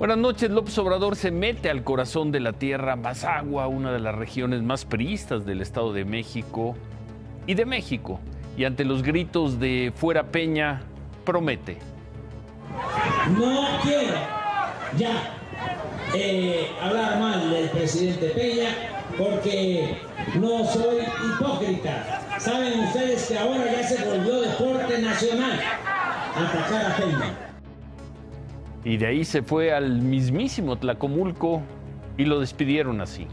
Buenas noches. López Obrador se mete al corazón de la tierra, Mazahua, una de las regiones más priistas del Estado de México y de México. Y ante los gritos de fuera Peña, promete. No quiero ya hablar mal del presidente Peña porque no soy hipócrita. Saben ustedes que ahora ya se volvió deporte nacional atacar a Peña. Y de ahí se fue al mismísimo Tlacomulco y lo despidieron así.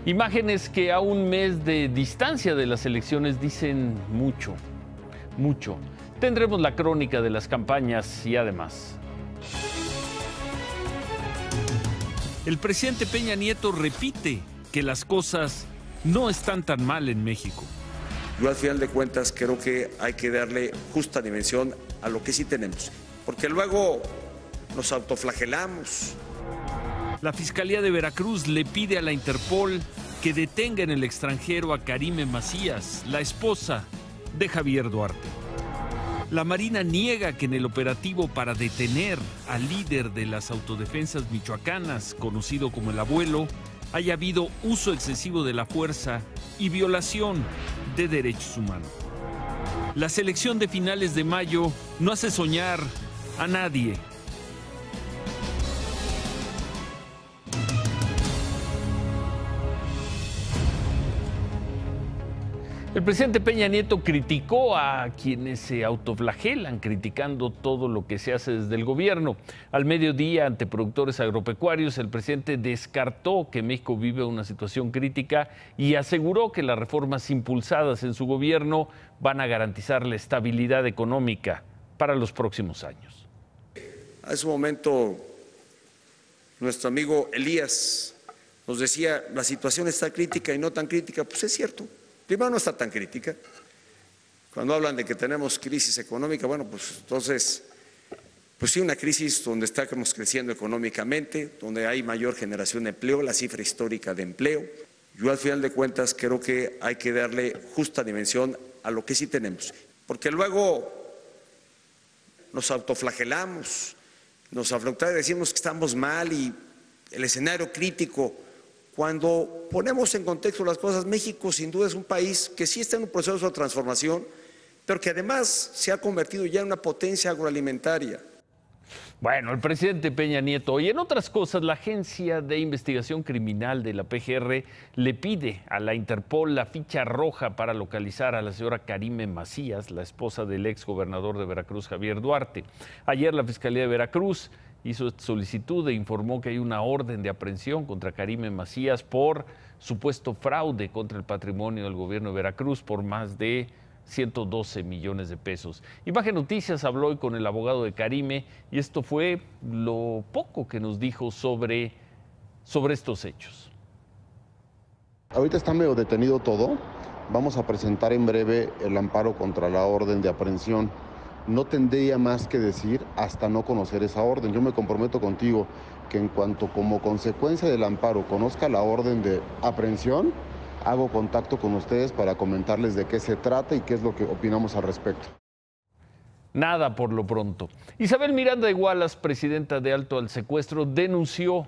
Imágenes que a un mes de distancia de las elecciones dicen mucho, mucho. Tendremos la crónica de las campañas y además. El presidente Peña Nieto repite que las cosas no están tan mal en México. Yo al final de cuentas creo que hay que darle justa dimensión a lo que sí tenemos, porque luego nos autoflagelamos. La Fiscalía de Veracruz le pide a la Interpol que detenga en el extranjero a Karime Macías, la esposa de Javier Duarte. La Marina niega que en el operativo para detener al líder de las autodefensas michoacanas, conocido como el Abuelo, haya habido uso excesivo de la fuerza y violación de derechos humanos. La selección de finales de mayo no hace soñar a nadie. El presidente Peña Nieto criticó a quienes se autoflagelan criticando todo lo que se hace desde el gobierno. Al mediodía, ante productores agropecuarios, el presidente descartó que México vive una situación crítica y aseguró que las reformas impulsadas en su gobierno van a garantizar la estabilidad económica para los próximos años. Hace un momento, nuestro amigo Elías nos decía, la situación está crítica y no tan crítica. Pues es cierto. Primero, no está tan crítica. Cuando hablan de que tenemos crisis económica, bueno, pues entonces, pues sí, una crisis donde estamos creciendo económicamente, donde hay mayor generación de empleo, la cifra histórica de empleo. Yo al final de cuentas creo que hay que darle justa dimensión a lo que sí tenemos, porque luego nos autoflagelamos, nos afrontamos y decimos que estamos mal y el escenario crítico. Cuando ponemos en contexto las cosas, México sin duda es un país que sí está en un proceso de transformación, pero que además se ha convertido ya en una potencia agroalimentaria. Bueno, el presidente Peña Nieto. Y en otras cosas, la Agencia de Investigación Criminal de la PGR le pide a la Interpol la ficha roja para localizar a la señora Karime Macías, la esposa del exgobernador de Veracruz, Javier Duarte. Ayer la Fiscalía de Veracruz hizo esta solicitud e informó que hay una orden de aprehensión contra Karime Macías por supuesto fraude contra el patrimonio del gobierno de Veracruz por más de 112 millones de pesos. Imagen Noticias habló hoy con el abogado de Karime y esto fue lo poco que nos dijo sobre estos hechos. Ahorita está medio detenido todo. Vamos a presentar en breve el amparo contra la orden de aprehensión. No tendría más que decir hasta no conocer esa orden. Yo me comprometo contigo que en cuanto como consecuencia del amparo conozca la orden de aprehensión, hago contacto con ustedes para comentarles de qué se trata y qué es lo que opinamos al respecto. Nada por lo pronto. Isabel Miranda de Gualas, presidenta de Alto al Secuestro, denunció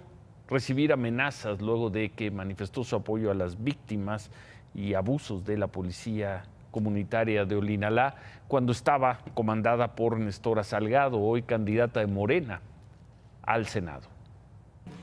recibir amenazas luego de que manifestó su apoyo a las víctimas y abusos de la policía comunitaria de Olinalá cuando estaba comandada por Nestora Salgado, hoy candidata de Morena al Senado.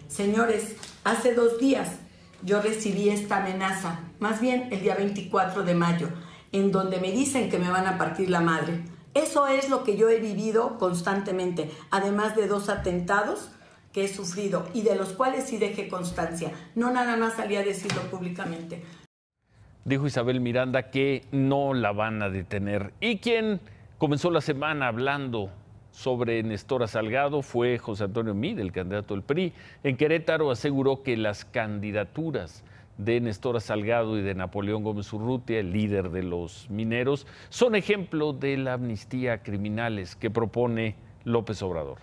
Señores, hace 2 días yo recibí esta amenaza, más bien el día 24 de mayo, en donde me dicen que me van a partir la madre. Eso es lo que yo he vivido constantemente, además de 2 atentados que he sufrido y de los cuales sí dejé constancia. No nada más salí a decirlo públicamente. Dijo Isabel Miranda que no la van a detener. Y quien comenzó la semana hablando sobre Nestora Salgado fue José Antonio Meade, el candidato del PRI. En Querétaro aseguró que las candidaturas de Nestora Salgado y de Napoleón Gómez Urrutia, el líder de los mineros, son ejemplo de la amnistía a criminales que propone López Obrador.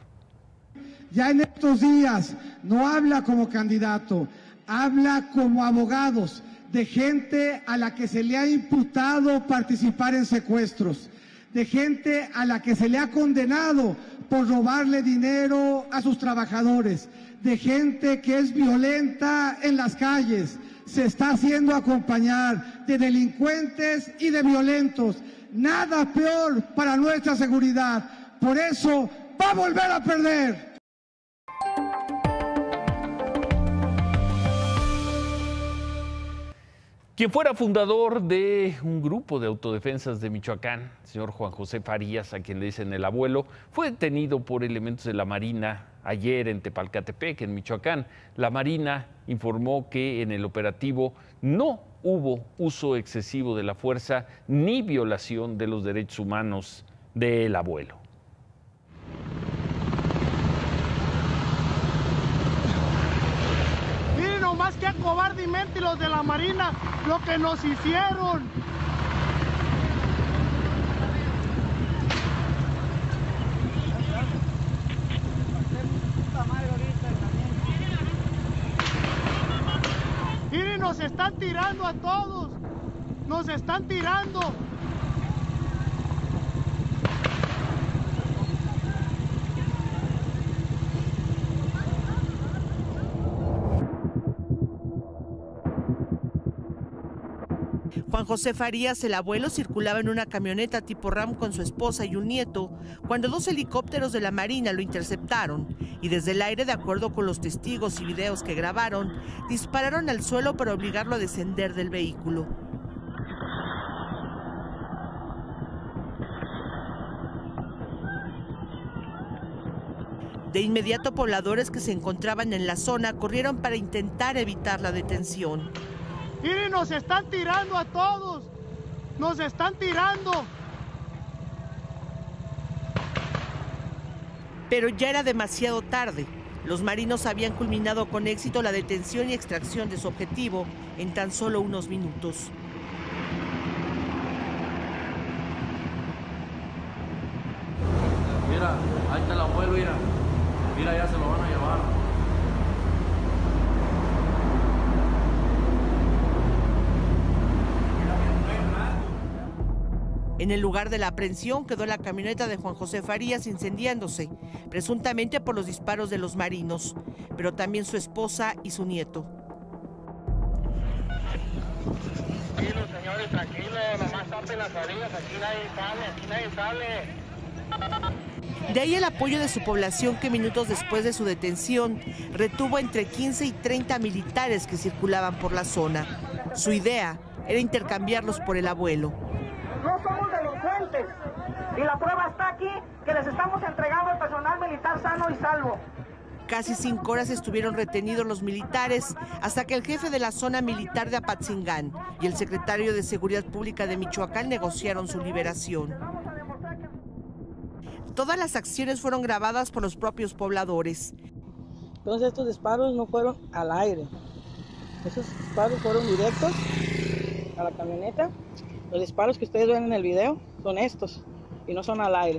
Ya en estos días no habla como candidato, habla como abogados de gente a la que se le ha imputado participar en secuestros, de gente a la que se le ha condenado por robarle dinero a sus trabajadores, de gente que es violenta en las calles. Se está haciendo acompañar de delincuentes y de violentos. Nada peor para nuestra seguridad. Por eso va a volver a perder. Quien fuera fundador de un grupo de autodefensas de Michoacán, el señor Juan José Farías, a quien le dicen el abuelo, fue detenido por elementos de la Marina ayer en Tepalcatepec, en Michoacán. La Marina informó que en el operativo no hubo uso excesivo de la fuerza ni violación de los derechos humanos del abuelo. Miren nomás que cobardemente los de la Marina lo que nos hicieron. Miren, nos están tirando a todos. Nos están tirando. Juan José Farías, el abuelo, circulaba en una camioneta tipo Ram con su esposa y un nieto cuando dos helicópteros de la Marina lo interceptaron y desde el aire, de acuerdo con los testigos y videos que grabaron, dispararon al suelo para obligarlo a descender del vehículo. De inmediato, pobladores que se encontraban en la zona corrieron para intentar evitar la detención. Miren, nos están tirando a todos. Nos están tirando. Pero ya era demasiado tarde. Los marinos habían culminado con éxito la detención y extracción de su objetivo en tan solo unos minutos. Mira, ahí está el abuelo, mira. Mira, ya se lo van a llevar. En el lugar de la aprehensión quedó la camioneta de Juan José Farías incendiándose, presuntamente por los disparos de los marinos, pero también su esposa y su nieto. Tranquilos, señores, tranquilos, nomás tapen las salidas, aquí nadie sale. De ahí el apoyo de su población, que minutos después de su detención retuvo entre 15 y 30 militares que circulaban por la zona. Su idea era intercambiarlos por el abuelo. No somos delincuentes y la prueba está aquí, que les estamos entregando al personal militar sano y salvo. Casi 5 horas estuvieron retenidos los militares hasta que el jefe de la zona militar de Apatzingán y el secretario de Seguridad Pública de Michoacán negociaron su liberación. Todas las acciones fueron grabadas por los propios pobladores. Entonces estos disparos no fueron al aire, esos disparos fueron directos a la camioneta. Los disparos que ustedes ven en el video son estos y no son al aire.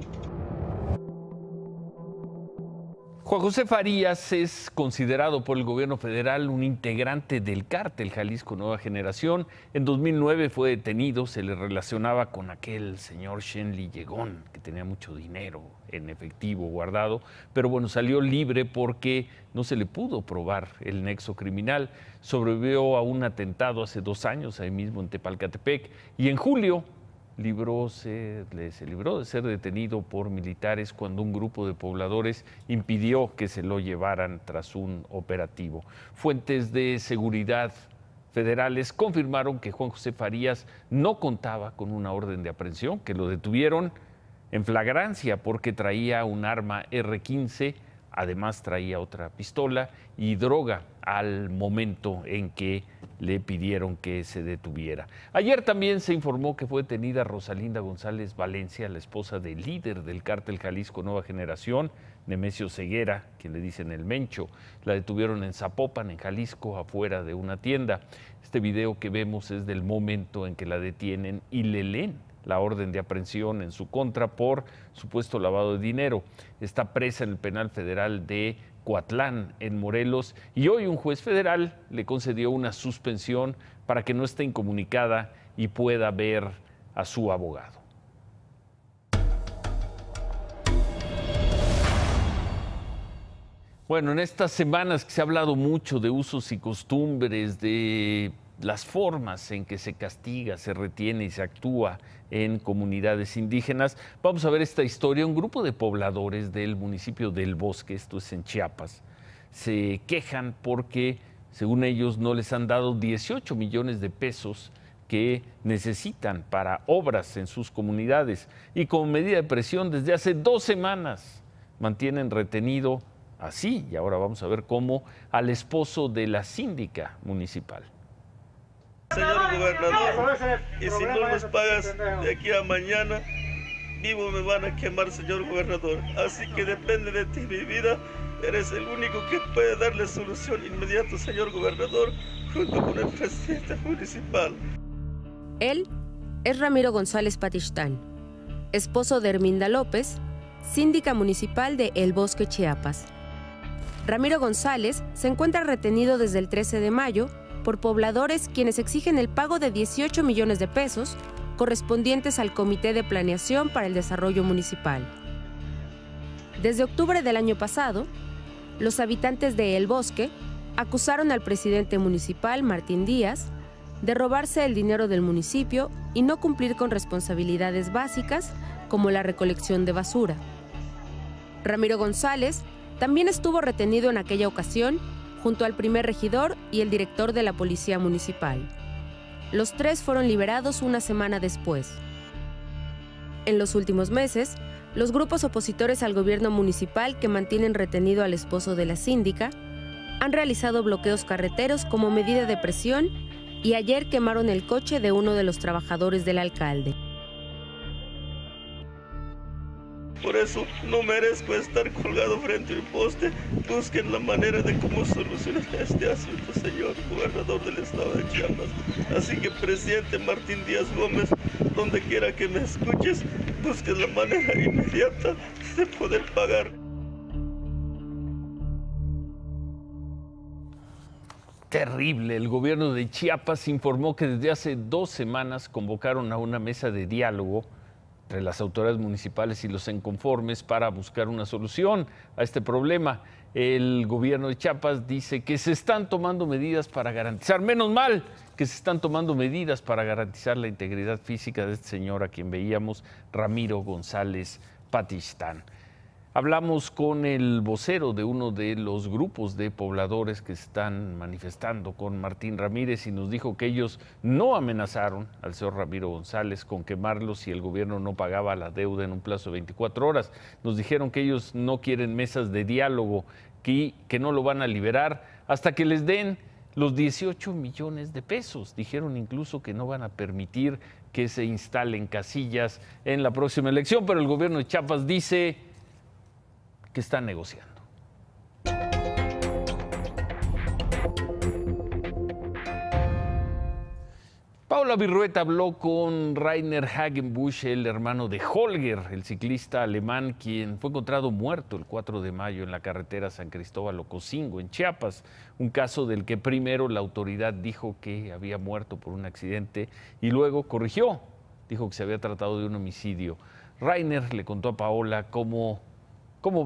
Juan José Farías es considerado por el gobierno federal un integrante del cártel Jalisco Nueva Generación. En 2009 fue detenido, se le relacionaba con aquel señor Shenli Llegón, que tenía mucho dinero en efectivo guardado, pero bueno, salió libre porque no se le pudo probar el nexo criminal. Sobrevivió a un atentado hace 2 años, ahí mismo en Tepalcatepec, y en julio se libró de ser detenido por militares cuando un grupo de pobladores impidió que se lo llevaran tras un operativo. Fuentes de seguridad federales confirmaron que Juan José Farías no contaba con una orden de aprehensión, que lo detuvieron en flagrancia porque traía un arma R-15 Además traía otra pistola y droga al momento en que le pidieron que se detuviera. Ayer también se informó que fue detenida Rosalinda González Valencia, la esposa del líder del cártel Jalisco Nueva Generación, Nemesio Ceguera, quien le dicen el Mencho. La detuvieron en Zapopan, en Jalisco, afuera de una tienda. Este video que vemos es del momento en que la detienen y le leen la orden de aprehensión en su contra por supuesto lavado de dinero. Está presa en el penal federal de Coatlán, en Morelos, y hoy un juez federal le concedió una suspensión para que no esté incomunicada y pueda ver a su abogado. Bueno, en estas semanas que se ha hablado mucho de usos y costumbres, de las formas en que se castiga, se retiene y se actúa en comunidades indígenas, vamos a ver esta historia. Un grupo de pobladores del municipio del Bosque, esto es en Chiapas, se quejan porque, según ellos, no les han dado 18 millones de pesos que necesitan para obras en sus comunidades. Y como medida de presión, desde hace 2 semanas mantienen retenido así, y ahora vamos a ver cómo, al esposo de la síndica municipal. Señor gobernador, y si no nos pagas de aquí a mañana, vivo me van a quemar, señor gobernador. Así que depende de ti, mi vida. Eres el único que puede darle solución inmediata, señor gobernador, junto con el presidente municipal. Él es Ramiro González Patistán, esposo de Herminda López, síndica municipal de El Bosque, Chiapas. Ramiro González se encuentra retenido desde el 13 de mayo por pobladores quienes exigen el pago de 18 millones de pesos correspondientes al Comité de Planeación para el Desarrollo Municipal. Desde octubre del año pasado, los habitantes de El Bosque acusaron al presidente municipal, Martín Díaz, de robarse el dinero del municipio y no cumplir con responsabilidades básicas como la recolección de basura. Ramiro González también estuvo retenido en aquella ocasión junto al primer regidor y el director de la Policía Municipal. Los 3 fueron liberados una semana después. En los últimos meses, los grupos opositores al gobierno municipal que mantienen retenido al esposo de la síndica han realizado bloqueos carreteros como medida de presión y ayer quemaron el coche de uno de los trabajadores del alcalde. Por eso no merezco estar colgado frente a un poste. Busquen la manera de cómo solucionar este asunto, señor gobernador del estado de Chiapas. Así que, presidente Martín Díaz Gómez, donde quiera que me escuches, busquen la manera inmediata de poder pagar. Terrible. El gobierno de Chiapas informó que desde hace 2 semanas convocaron a una mesa de diálogo entre las autoridades municipales y los inconformes para buscar una solución a este problema. El gobierno de Chiapas dice que se están tomando medidas para garantizar, menos mal que se están tomando medidas para garantizar la integridad física de este señor a quien veíamos, Ramiro González Patistán. Hablamos con el vocero de uno de los grupos de pobladores que se están manifestando con Martín Ramírez y nos dijo que ellos no amenazaron al señor Ramiro González con quemarlo si el gobierno no pagaba la deuda en un plazo de 24 horas. Nos dijeron que ellos no quieren mesas de diálogo, que no lo van a liberar hasta que les den los 18 millones de pesos. Dijeron incluso que no van a permitir que se instalen casillas en la próxima elección, pero el gobierno de Chiapas dice que están negociando. Paula Virrueta habló con Rainer Hagenbusch, el hermano de Holger, el ciclista alemán, quien fue encontrado muerto el 4 de mayo en la carretera San Cristóbal-Ocosingo, en Chiapas. Un caso del que primero la autoridad dijo que había muerto por un accidente y luego corrigió. Dijo que se había tratado de un homicidio. Rainer le contó a Paola cómo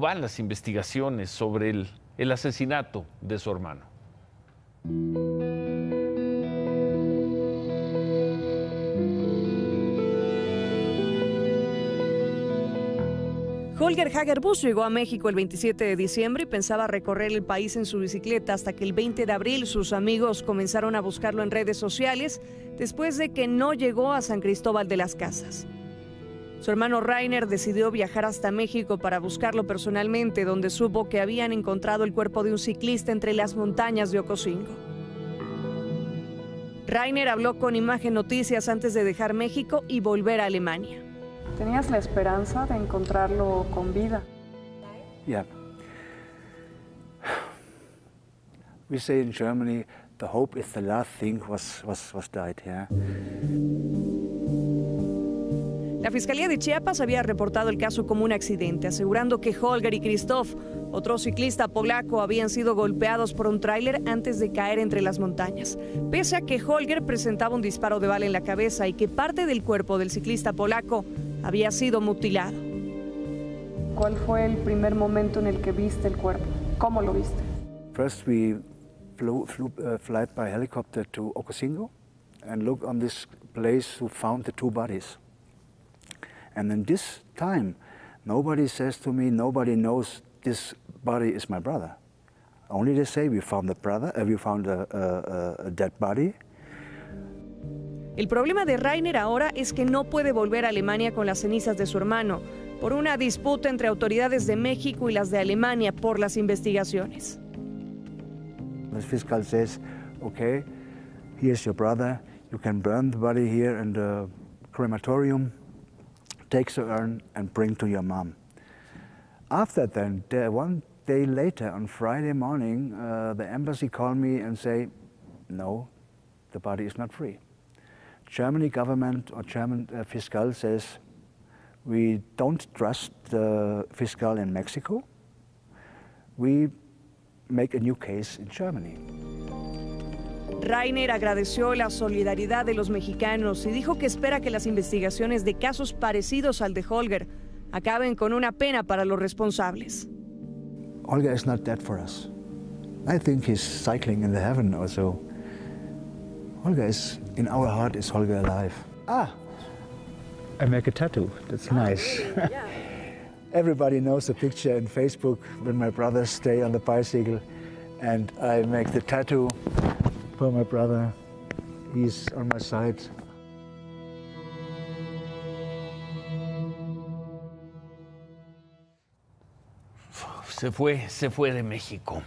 van las investigaciones sobre el asesinato de su hermano. Holger Hagenbusch llegó a México el 27 de diciembre y pensaba recorrer el país en su bicicleta hasta que el 20 de abril sus amigos comenzaron a buscarlo en redes sociales después de que no llegó a San Cristóbal de las Casas. Su hermano Rainer decidió viajar hasta México para buscarlo personalmente, donde supo que habían encontrado el cuerpo de un ciclista entre las montañas de Ocosingo. Rainer habló con Imagen Noticias antes de dejar México y volver a Alemania. ¿Tenías la esperanza de encontrarlo con vida? Yeah. We say in Germany, the hope is the last thing was died, yeah. La Fiscalía de Chiapas había reportado el caso como un accidente, asegurando que Holger y Krzysztof, otro ciclista polaco, habían sido golpeados por un tráiler antes de caer entre las montañas. Pese a que Holger presentaba un disparo de bala en la cabeza y que parte del cuerpo del ciclista polaco había sido mutilado. ¿Cuál fue el primer momento en el que viste el cuerpo? ¿Cómo lo viste? First we flew flight by helicopter to Ocosingo and looked on this place who found the two bodies. And in this time, nobody says to me, nobody knows this body is my brother. Only they say we found a dead body. El problema de Rainer ahora es que no puede volver a Alemania con las cenizas de su hermano, por una disputa entre autoridades de México y las de Alemania por las investigaciones. The fiscal says, okay, here's your brother, you can burn the body here in the crematorium, take the urn and bring to your mom. After then, one day later, on Friday morning, the embassy called me and say, no, the body is not free. Germany government or German fiscal says, we don't trust the fiscal in Mexico. We make a new case in Germany. Rainer agradeció la solidaridad de los mexicanos y dijo que espera que las investigaciones de casos parecidos al de Holger acaben con una pena para los responsables. Holger is not dead for us. I think he's cycling in the heaven or so. Holger is, in our heart, is Holger alive. Ah, I make a tattoo. That's nice. Really? Yeah. Everybody knows the picture in Facebook when my brothers stay on the bicycle and I make the tattoo for my brother. He's on my side. Se fue de México.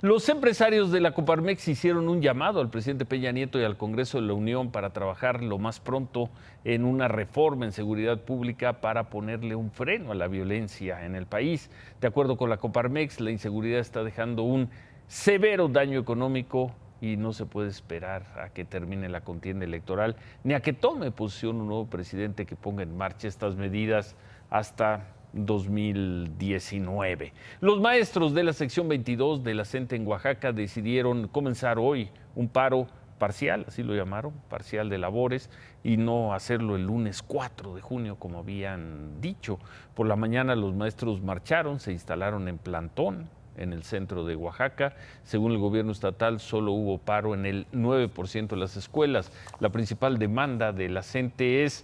Los empresarios de la Coparmex hicieron un llamado al presidente Peña Nieto y al Congreso de la Unión para trabajar lo más pronto en una reforma en seguridad pública para ponerle un freno a la violencia en el país. De acuerdo con la Coparmex, la inseguridad está dejando un severo daño económico y no se puede esperar a que termine la contienda electoral ni a que tome posición un nuevo presidente que ponga en marcha estas medidas hasta 2019. Los maestros de la sección 22 de la CENTE en Oaxaca decidieron comenzar hoy un paro parcial, así lo llamaron, parcial de labores, y no hacerlo el lunes 4 de junio como habían dicho. Por la mañana los maestros marcharon, se instalaron en plantón en el centro de Oaxaca. Según el gobierno estatal, solo hubo paro en el 9% de las escuelas. La principal demanda de la CENTE es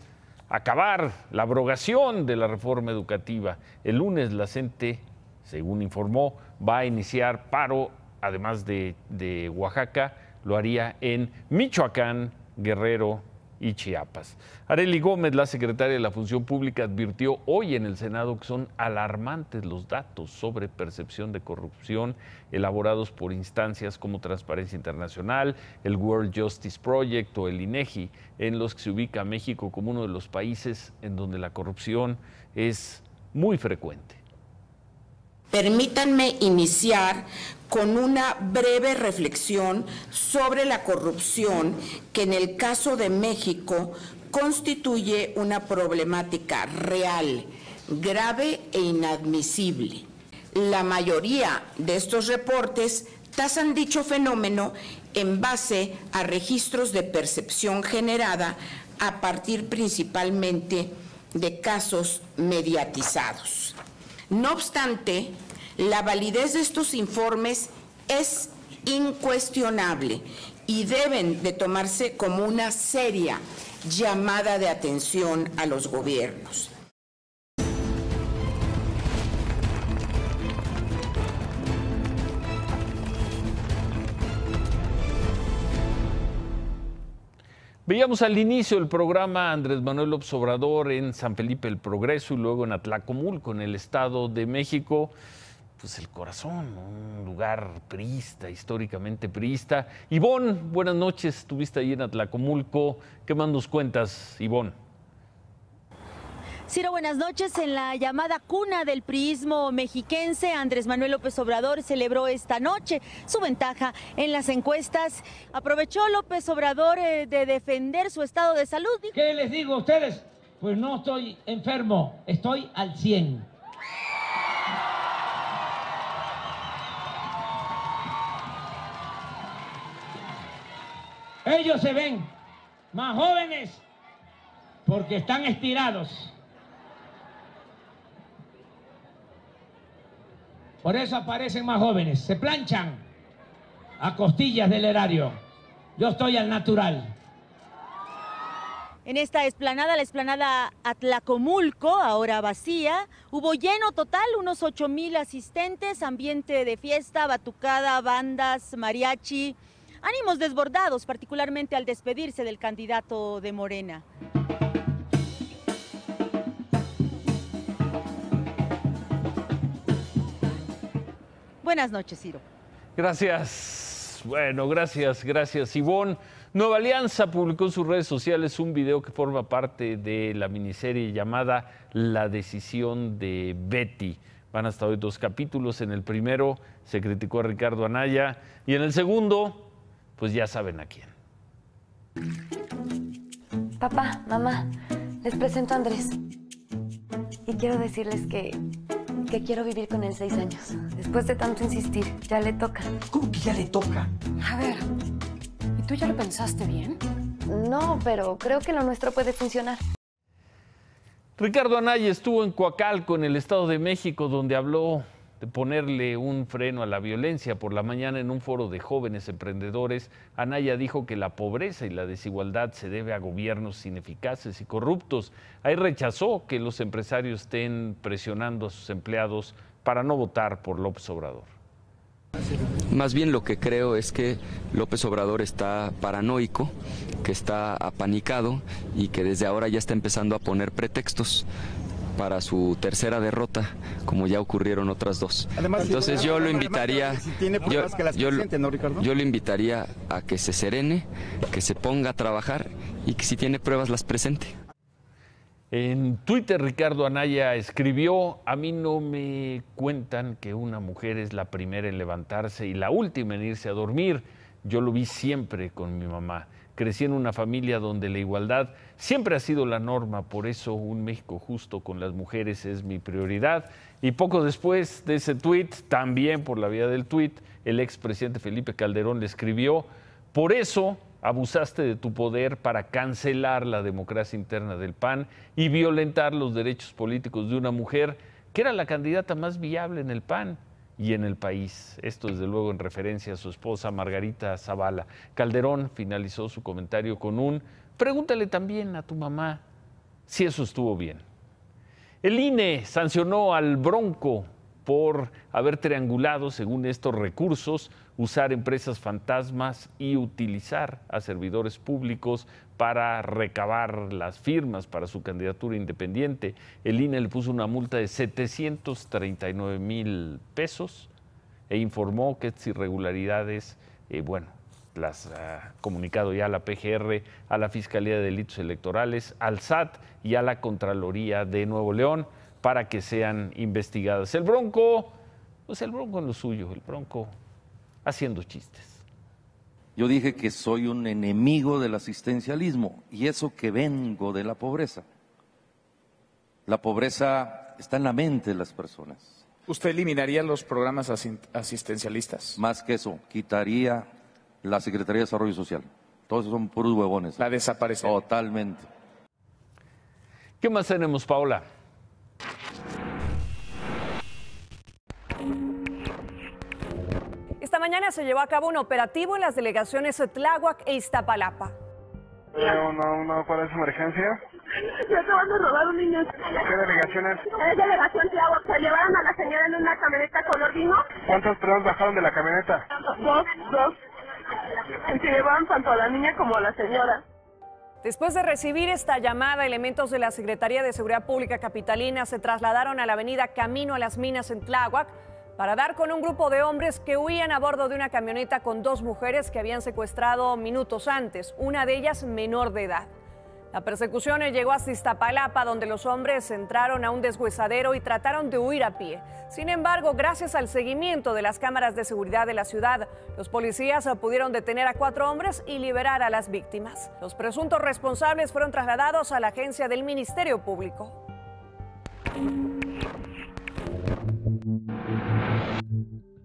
acabar la abrogación de la reforma educativa. El lunes la CENTE, según informó, va a iniciar paro, además de Oaxaca, lo haría en Michoacán, Guerrero y Chiapas. Arely Gómez, la secretaria de la Función Pública, advirtió hoy en el Senado que son alarmantes los datos sobre percepción de corrupción elaborados por instancias como Transparencia Internacional, el World Justice Project o el INEGI, en los que se ubica México como uno de los países en donde la corrupción es muy frecuente. Permítanme iniciar con una breve reflexión sobre la corrupción que en el caso de México constituye una problemática real, grave e inadmisible. La mayoría de estos reportes tasan dicho fenómeno en base a registros de percepción generada a partir principalmente de casos mediatizados. No obstante, la validez de estos informes es incuestionable y deben de tomarse como una seria llamada de atención a los gobiernos. Veíamos al inicio del programa a Andrés Manuel López Obrador en San Felipe el Progreso y luego en Atlacomulco, en el Estado de México. Pues el corazón, un lugar priista, históricamente priista. Ivonne, buenas noches, estuviste ahí en Atlacomulco. ¿Qué más nos cuentas, Ivonne? Ciro, buenas noches. En la llamada cuna del priismo mexiquense, Andrés Manuel López Obrador celebró esta noche su ventaja en las encuestas. Aprovechó López Obrador de defender su estado de salud. ¿Qué les digo a ustedes? Pues no estoy enfermo, estoy al 100. Ellos se ven más jóvenes porque están estirados. Por eso aparecen más jóvenes, se planchan a costillas del erario. Yo estoy al natural. En esta explanada, la explanada Atlacomulco, ahora vacía, hubo lleno total, unos 8,000 asistentes, ambiente de fiesta, batucada, bandas, mariachi, ánimos desbordados, particularmente al despedirse del candidato de Morena. Buenas noches, Ciro. Gracias. Bueno, gracias, Ivonne. Nueva Alianza publicó en sus redes sociales un video que forma parte de la miniserie llamada La decisión de Betty. Van hasta hoy 2 capítulos. En el primero se criticó a Ricardo Anaya y en el segundo, pues ya saben a quién. Papá, mamá, les presento a Andrés. Y quiero decirles que quiero vivir con él 6 años. Después de tanto insistir, ya le toca. ¿Cómo que ya le toca? A ver, ¿y tú ya lo pensaste bien? No, pero creo que lo nuestro puede funcionar. Ricardo Anaya estuvo en Coacalco, en el Estado de México, donde habló de ponerle un freno a la violencia. Por la mañana, en un foro de jóvenes emprendedores, Anaya dijo que la pobreza y la desigualdad se debe a gobiernos ineficaces y corruptos. Ahí rechazó que los empresarios estén presionando a sus empleados para no votar por López Obrador. Más bien lo que creo es que López Obrador está paranoico, que está apanicado y que desde ahora ya está empezando a poner pretextos para su tercera derrota, como ya ocurrieron otras 2. Además, entonces yo lo invitaría, yo lo invitaría a que se serene, que se ponga a trabajar y que si tiene pruebas las presente. En Twitter, Ricardo Anaya escribió: a mí no me cuentan que una mujer es la primera en levantarse y la última en irse a dormir. Yo lo vi siempre con mi mamá. Crecí en una familia donde la igualdad siempre ha sido la norma, por eso un México justo con las mujeres es mi prioridad. Y poco después de ese tuit, también por la vía del tuit, el expresidente Felipe Calderón le escribió: por eso abusaste de tu poder para cancelar la democracia interna del PAN y violentar los derechos políticos de una mujer que era la candidata más viable en el PAN y en el país. Esto, desde luego, en referencia a su esposa Margarita Zavala. Calderón finalizó su comentario con un: pregúntale también a tu mamá si eso estuvo bien. El INE sancionó al Bronco por haber triangulado, según estos recursos, usar empresas fantasmas y utilizar a servidores públicos para recabar las firmas para su candidatura independiente. El INE le puso una multa de 739,000 pesos e informó que estas irregularidades, las ha comunicado ya a la PGR, a la Fiscalía de Delitos Electorales, al SAT y a la Contraloría de Nuevo León para que sean investigadas. El Bronco, pues el Bronco en lo suyo, el Bronco haciendo chistes. Yo dije que soy un enemigo del asistencialismo y eso que vengo de la pobreza. La pobreza está en la mente de las personas. ¿Usted eliminaría los programas asistencialistas? Más que eso, quitaría la Secretaría de Desarrollo Social. Todos esos son puros huevones. La desaparecería. Totalmente. ¿Qué más tenemos, Paola? Esta mañana se llevó a cabo un operativo en las delegaciones Tláhuac e Iztapalapa. ¿Cuál es su emergencia? Se acaban de robar un niño. ¿Qué delegaciones? Delegación Tláhuac. Se llevaron a la señora en una camioneta color vino. ¿Cuántas personas bajaron de la camioneta? Dos. Se llevaron tanto a la niña como a la señora. Después de recibir esta llamada, elementos de la Secretaría de Seguridad Pública capitalina se trasladaron a la avenida Camino a las Minas en Tláhuac para dar con un grupo de hombres que huían a bordo de una camioneta con 2 mujeres que habían secuestrado minutos antes, una de ellas menor de edad. La persecución llegó hasta Iztapalapa, donde los hombres entraron a un deshuesadero y trataron de huir a pie. Sin embargo, gracias al seguimiento de las cámaras de seguridad de la ciudad, los policías pudieron detener a 4 hombres y liberar a las víctimas. Los presuntos responsables fueron trasladados a la agencia del Ministerio Público.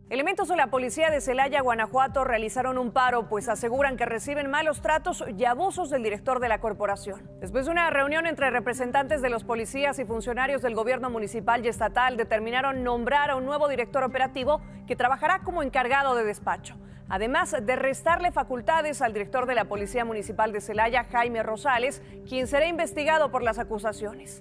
Elementos de la policía de Celaya, Guanajuato, realizaron un paro, pues aseguran que reciben malos tratos y abusos del director de la corporación. Después de una reunión entre representantes de los policías y funcionarios del gobierno municipal y estatal, determinaron nombrar a un nuevo director operativo que trabajará como encargado de despacho, además de restarle facultades al director de la Policía Municipal de Celaya, Jaime Rosales, quien será investigado por las acusaciones.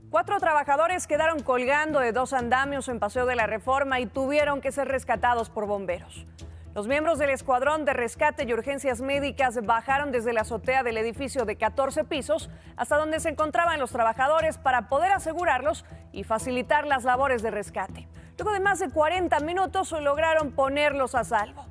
Cuatro trabajadores quedaron colgando de 2 andamios en Paseo de la Reforma y tuvieron que ser rescatados por bomberos. Los miembros del Escuadrón de Rescate y Urgencias Médicas bajaron desde la azotea del edificio de 14 pisos hasta donde se encontraban los trabajadores para poder asegurarlos y facilitar las labores de rescate. Luego de más de 40 minutos lograron ponerlos a salvo.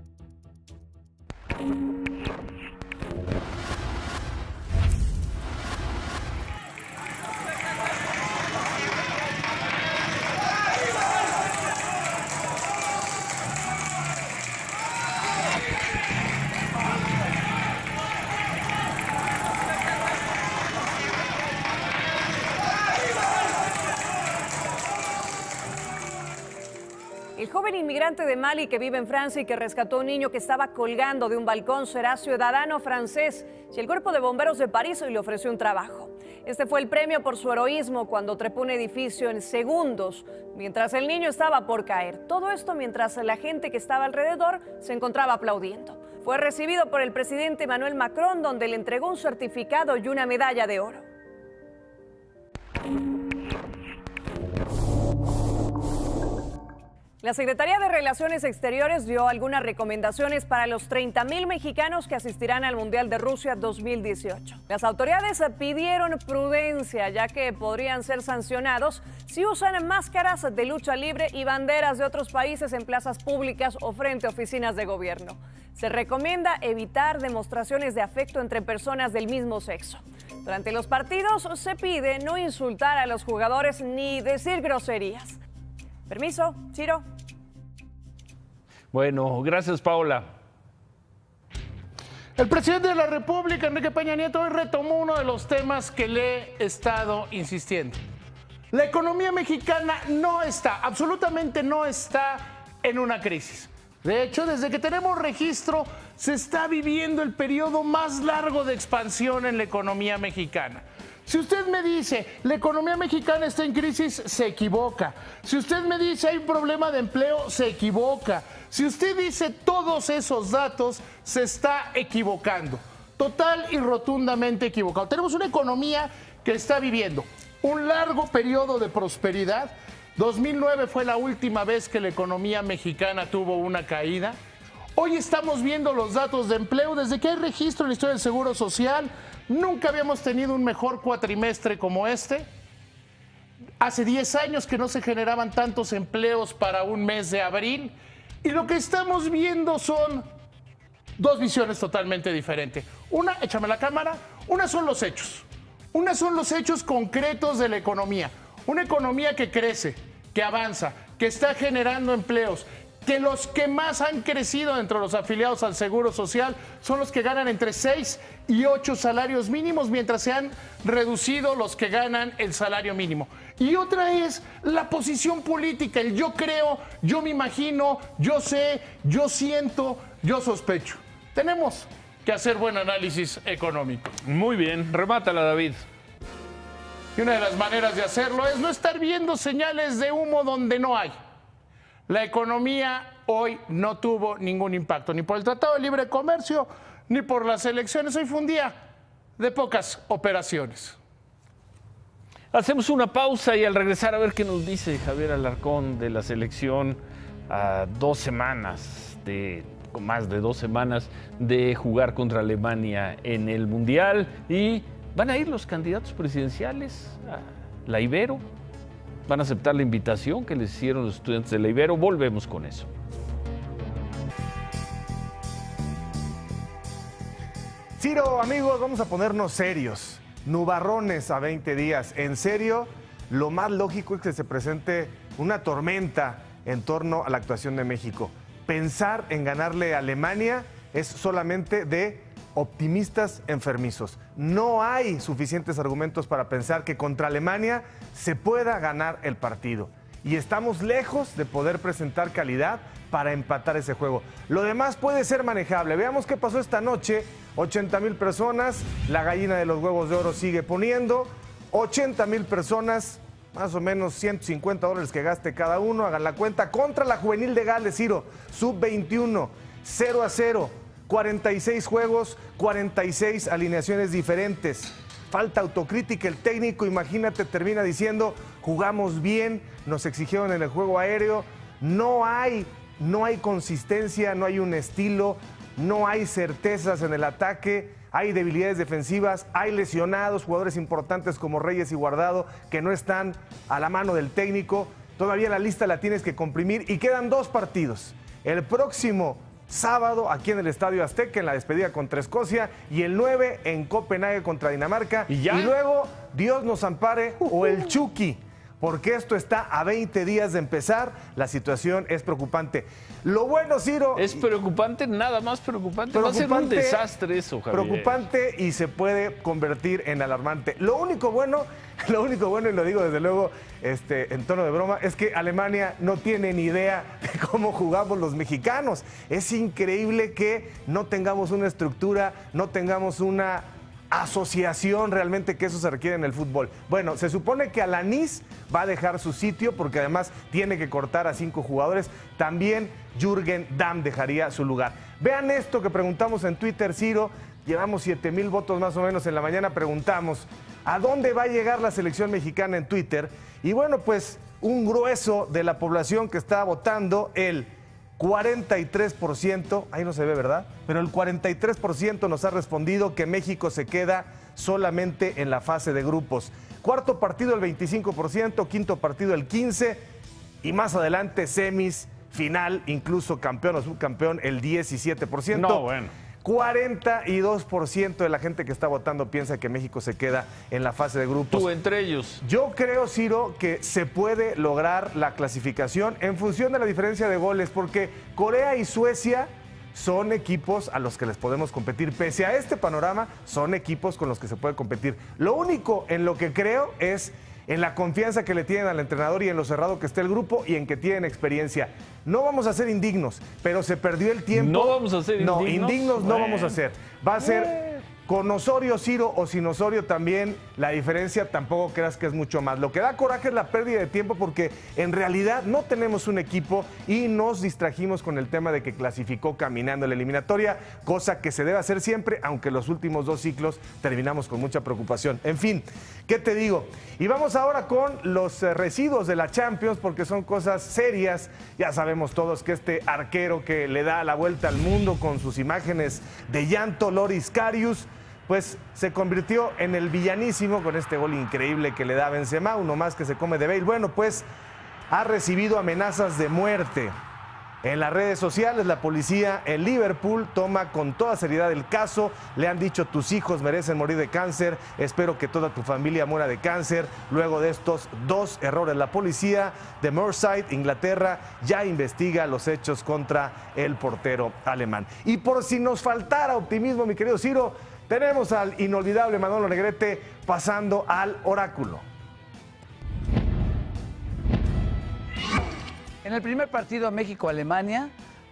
El joven inmigrante de Mali que vive en Francia y que rescató a un niño que estaba colgando de un balcón será ciudadano francés si el Cuerpo de Bomberos de París le ofreció un trabajo. Este fue el premio por su heroísmo cuando trepó un edificio en segundos mientras el niño estaba por caer. Todo esto mientras la gente que estaba alrededor se encontraba aplaudiendo. Fue recibido por el presidente Emmanuel Macron, donde le entregó un certificado y una medalla de oro. La Secretaría de Relaciones Exteriores dio algunas recomendaciones para los 30,000 mexicanos que asistirán al Mundial de Rusia 2018. Las autoridades pidieron prudencia, ya que podrían ser sancionados si usan máscaras de lucha libre y banderas de otros países en plazas públicas o frente a oficinas de gobierno. Se recomienda evitar demostraciones de afecto entre personas del mismo sexo. Durante los partidos se pide no insultar a los jugadores ni decir groserías. Permiso, Ciro. Bueno, gracias, Paola. El presidente de la República, Enrique Peña Nieto, hoy retomó uno de los temas que le he estado insistiendo. La economía mexicana no está, absolutamente no está en una crisis. De hecho, desde que tenemos registro, se está viviendo el periodo más largo de expansión en la economía mexicana. Si usted me dice, la economía mexicana está en crisis, se equivoca. Si usted me dice, hay un problema de empleo, se equivoca. Si usted dice todos esos datos, se está equivocando. Total y rotundamente equivocado. Tenemos una economía que está viviendo un largo periodo de prosperidad. 2009 fue la última vez que la economía mexicana tuvo una caída. Hoy estamos viendo los datos de empleo. Desde que hay registro en la historia del Seguro Social, nunca habíamos tenido un mejor cuatrimestre como este. Hace 10 años que no se generaban tantos empleos para un mes de abril. Y lo que estamos viendo son 2 visiones totalmente diferentes. Una, échame la cámara, una son los hechos. Una son los hechos concretos de la economía. Una economía que crece, que avanza, que está generando empleos, que los que más han crecido entre los afiliados al Seguro Social son los que ganan entre 6 y 8 salarios mínimos, mientras se han reducido los que ganan el salario mínimo. Y otra es la posición política, el yo creo, yo me imagino, yo sé, yo siento, yo sospecho. Tenemos que hacer buen análisis económico. Muy bien, remátala, David. Y una de las maneras de hacerlo es no estar viendo señales de humo donde no hay. La economía hoy no tuvo ningún impacto, ni por el Tratado de Libre Comercio, ni por las elecciones. Hoy fue un día de pocas operaciones. Hacemos una pausa y al regresar a ver qué nos dice Javier Alarcón de la selección a 2 semanas, más de 2 semanas de jugar contra Alemania en el Mundial. Y van a ir los candidatos presidenciales a la Ibero. Van a aceptar la invitación que les hicieron los estudiantes de la Ibero. Volvemos con eso. Ciro, amigos, vamos a ponernos serios. Nubarrones a 20 días. En serio, lo más lógico es que se presente una tormenta en torno a la actuación de México. Pensar en ganarle a Alemania es solamente de optimistas enfermizos. No hay suficientes argumentos para pensar que contra Alemania se pueda ganar el partido. Y estamos lejos de poder presentar calidad para empatar ese juego. Lo demás puede ser manejable. Veamos qué pasó esta noche. 80,000 personas, la gallina de los huevos de oro sigue poniendo. 80,000 personas, más o menos $150 que gaste cada uno, hagan la cuenta, contra la Juvenil de Gales, Ciro, sub-21, 0-0, 46 juegos, 46 alineaciones diferentes. Falta autocrítica, el técnico, imagínate, termina diciendo, jugamos bien, nos exigieron en el juego aéreo, no hay consistencia, no hay un estilo, no hay certezas en el ataque, hay debilidades defensivas, hay lesionados, jugadores importantes como Reyes y Guardado que no están a la mano del técnico. Todavía la lista la tienes que comprimir y quedan 2 partidos. El próximo sábado aquí en el Estadio Azteca, en la despedida contra Escocia, y el 9 en Copenhague contra Dinamarca. Y luego, Dios nos ampare, o el Chucky, porque esto está a 20 días de empezar. La situación es preocupante. Lo bueno, Ciro... Es preocupante, nada más preocupante. Va a ser un desastre eso, Javier. Preocupante y se puede convertir en alarmante. Lo único bueno, y lo digo desde luego en tono de broma, es que Alemania no tiene ni idea de cómo jugamos los mexicanos. Es increíble que no tengamos una estructura, no tengamos una asociación realmente, que eso se requiere en el fútbol. Bueno, se supone que Alanis va a dejar su sitio porque además tiene que cortar a 5 jugadores. También Jürgen Damm dejaría su lugar. Vean esto que preguntamos en Twitter, Ciro. Llevamos 7,000 votos más o menos en la mañana. Preguntamos, ¿a dónde va a llegar la selección mexicana en Twitter? Y bueno, pues un grueso de la población que está votando, el 43%, ahí no se ve, ¿verdad? Pero el 43% nos ha respondido que México se queda solamente en la fase de grupos. Cuarto partido el 25%, quinto partido el 15% y más adelante semis, final, incluso campeón o subcampeón el 17%. No, bueno. 42% de la gente que está votando piensa que México se queda en la fase de grupos. Tú entre ellos. Yo creo, Ciro, que se puede lograr la clasificación en función de la diferencia de goles, porque Corea y Suecia son equipos a los que les podemos competir. Pese a este panorama, son equipos con los que se puede competir. Lo único en lo que creo es en la confianza que le tienen al entrenador y en lo cerrado que esté el grupo y en que tienen experiencia. No vamos a ser indignos, pero se perdió el tiempo. No vamos a ser indignos. No, indignos no vamos a ser. Va a ser con Osorio, Ciro, o sin Osorio también. La diferencia tampoco creas que es mucho más. Lo que da coraje es la pérdida de tiempo, porque en realidad no tenemos un equipo y nos distrajimos con el tema de que clasificó caminando la eliminatoria, cosa que se debe hacer siempre, aunque los últimos 2 ciclos terminamos con mucha preocupación. En fin, ¿qué te digo? Y vamos ahora con los residuos de la Champions, porque son cosas serias. Ya sabemos todos que este arquero que le da la vuelta al mundo con sus imágenes de llanto, Loris Karius, pues se convirtió en el villanísimo con este gol increíble que le da Benzema, uno más que se come de Bale. Bueno, pues ha recibido amenazas de muerte. En las redes sociales, la policía en Liverpool toma con toda seriedad el caso. Le han dicho, tus hijos merecen morir de cáncer, espero que toda tu familia muera de cáncer. Luego de estos 2 errores, la policía de Merseyside, Inglaterra, ya investiga los hechos contra el portero alemán. Y por si nos faltara optimismo, mi querido Ciro, tenemos al inolvidable Manolo Negrete pasando al oráculo. En el primer partido México-Alemania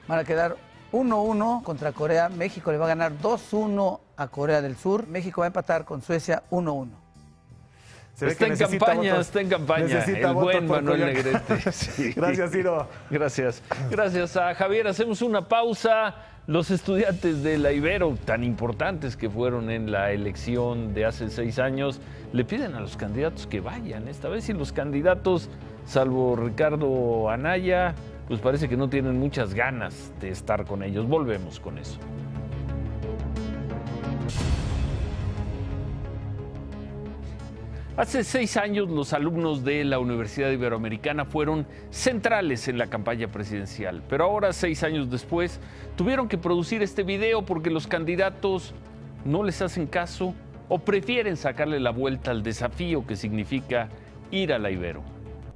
van a quedar 1-1 contra Corea. México le va a ganar 2-1 a Corea del Sur. México va a empatar con Suecia 1-1. Está en campaña, está en campaña. El buen Manuel Negrete. Sí. Gracias, Ciro. Gracias. Gracias a Javier. Hacemos una pausa. Los estudiantes de la Ibero, tan importantes que fueron en la elección de hace 6 años, le piden a los candidatos que vayan esta vez, y los candidatos, salvo Ricardo Anaya, pues parece que no tienen muchas ganas de estar con ellos. Volvemos con eso. Hace 6 años los alumnos de la Universidad Iberoamericana fueron centrales en la campaña presidencial, pero ahora 6 años después tuvieron que producir este video porque los candidatos no les hacen caso o prefieren sacarle la vuelta al desafío que significa ir a la Ibero.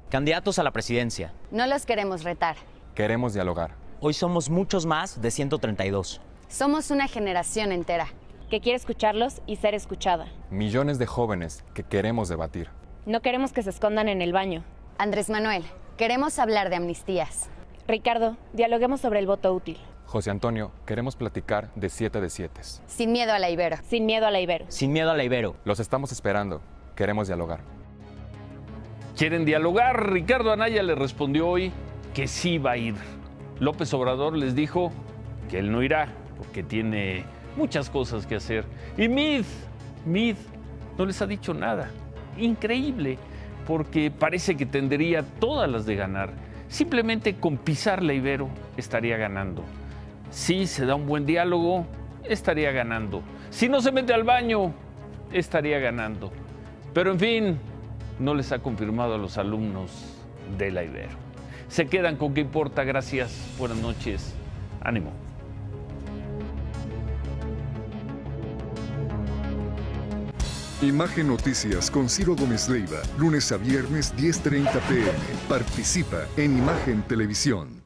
Candidatos a la presidencia. No los queremos retar. Queremos dialogar. Hoy somos muchos más de 132. Somos una generación entera que quiere escucharlos y ser escuchada. Millones de jóvenes que queremos debatir. No queremos que se escondan en el baño. Andrés Manuel, queremos hablar de amnistías. Ricardo, dialoguemos sobre el voto útil. José Antonio, queremos platicar de 7 de 7. Sin miedo a la Ibero. Sin miedo a la Ibero. Sin miedo a la Ibero. Los estamos esperando. Queremos dialogar. ¿Quieren dialogar? Ricardo Anaya le respondió hoy que sí va a ir. López Obrador les dijo que él no irá porque tiene muchas cosas que hacer. Y Mid no les ha dicho nada. Increíble, porque parece que tendría todas las de ganar. Simplemente con pisar la Ibero estaría ganando. Si se da un buen diálogo, estaría ganando. Si no se mete al baño, estaría ganando. Pero en fin, no les ha confirmado a los alumnos de la Ibero. Se quedan con qué importa. Gracias. Buenas noches. Ánimo. Imagen Noticias con Ciro Gómez Leiva, lunes a viernes 10:30 p.m. Participa en Imagen Televisión.